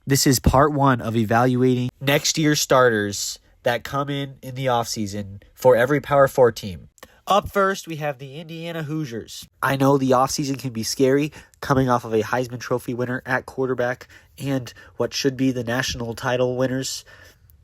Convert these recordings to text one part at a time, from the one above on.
This is part one of evaluating next year's starters that come in the offseason for every Power 4 team. Up first, we have the Indiana Hoosiers. I know the offseason can be scary, coming off of a Heisman Trophy winner at quarterback and what should be the national title winners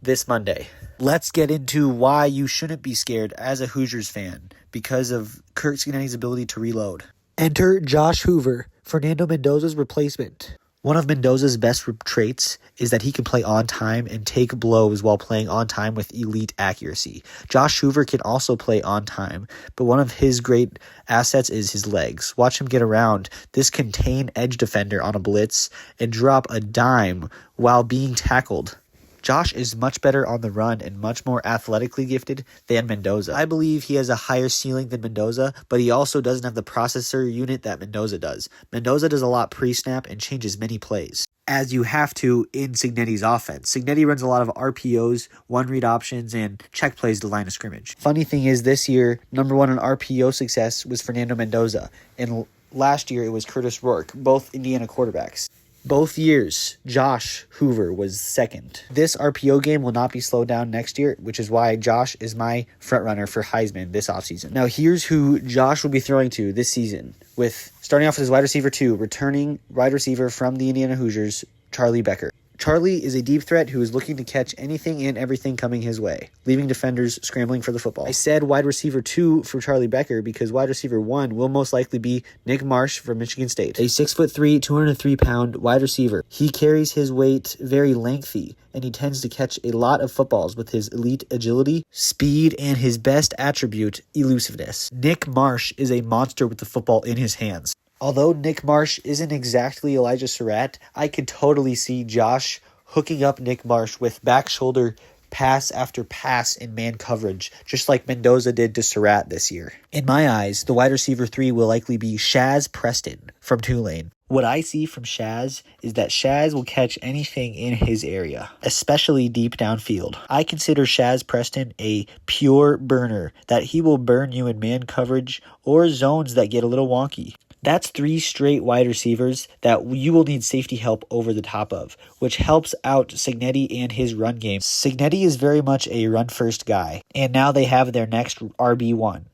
this Monday. Let's get into why you shouldn't be scared as a Hoosiers fan because of Curt Cignetti's ability to reload. Enter Josh Hoover, Fernando Mendoza's replacement. One of Mendoza's best traits is that he can play on time and take blows while playing on time with elite accuracy. Josh Hoover can also play on time, but one of his great assets is his legs. Watch him get around this contained edge defender on a blitz and drop a dime while being tackled. Josh is much better on the run and much more athletically gifted than Mendoza. I believe he has a higher ceiling than Mendoza, but he also doesn't have the processor unit that Mendoza does. Mendoza does a lot pre-snap and changes many plays, as you have to in Cignetti's offense. Cignetti runs a lot of RPOs, one-read options, and check plays to line of scrimmage. Funny thing is, this year, number one in RPO success was Fernando Mendoza, and last year it was Curtis Rourke, both Indiana quarterbacks. Both years, Josh Hoover was second. This RPO game will not be slowed down next year, which is why Josh is my frontrunner for Heisman this offseason. Now, here's who Josh will be throwing to this season, with starting off with his wide receiver 2, returning wide receiver from the Indiana Hoosiers, Charlie Becker. Charlie is a deep threat who is looking to catch anything and everything coming his way, leaving defenders scrambling for the football. I said wide receiver 2 for Charlie Becker because wide receiver 1 will most likely be Nick Marsh from Michigan State, a 6'3", 203-pound wide receiver. He carries his weight very lengthy, and he tends to catch a lot of footballs with his elite agility, speed, and his best attribute, elusiveness. Nick Marsh is a monster with the football in his hands. Although Nick Marsh isn't exactly Elijah Surratt, I could totally see Josh hooking up Nick Marsh with back shoulder pass after pass in man coverage, just like Mendoza did to Surratt this year. In my eyes, the wide receiver 3 will likely be Shaz Preston from Tulane. What I see from Shaz is that Shaz will catch anything in his area, especially deep downfield. I consider Shaz Preston a pure burner, that he will burn you in man coverage or zones that get a little wonky. That's 3 straight wide receivers that you will need safety help over the top of, which helps out Cignetti and his run game. Cignetti is very much a run-first guy, and now they have their next RB1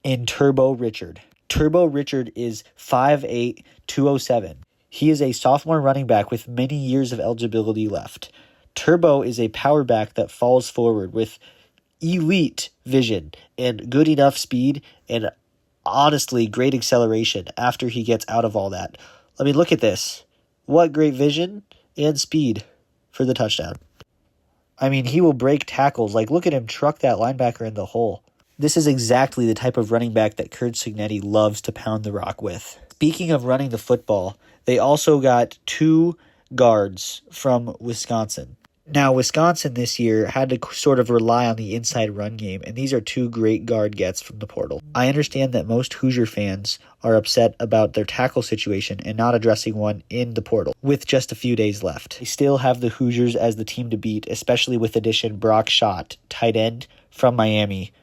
in Turbo Richard. Turbo Richard is 5'8", 207. He is a sophomore running back with many years of eligibility left. Turbo is a power back that falls forward with elite vision and good enough speed and honestly great acceleration after he gets out of all that. I mean, look at this. What great vision and speed for the touchdown. I mean, he will break tackles. Like, look at him truck that linebacker in the hole. This is exactly the type of running back that Curt Cignetti loves to pound the rock with. Speaking of running the football, they also got 2 guards from Wisconsin. Now, Wisconsin this year had to sort of rely on the inside run game, and these are 2 great guard gets from the portal. I understand that most Hoosier fans are upset about their tackle situation and not addressing one in the portal with just a few days left. They still have the Hoosiers as the team to beat, especially with addition Brock Schott, tight end from Miami,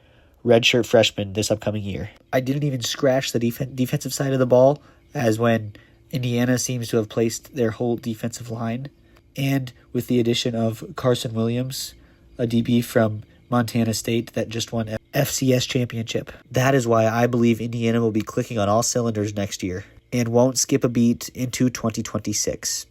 redshirt freshman this upcoming year. I didn't even scratch the defensive side of the ball, as when Indiana seems to have placed their whole defensive line. And with the addition of Carson Williams, a DB from Montana State that just won FCS championship. That is why I believe Indiana will be clicking on all cylinders next year and won't skip a beat into 2026.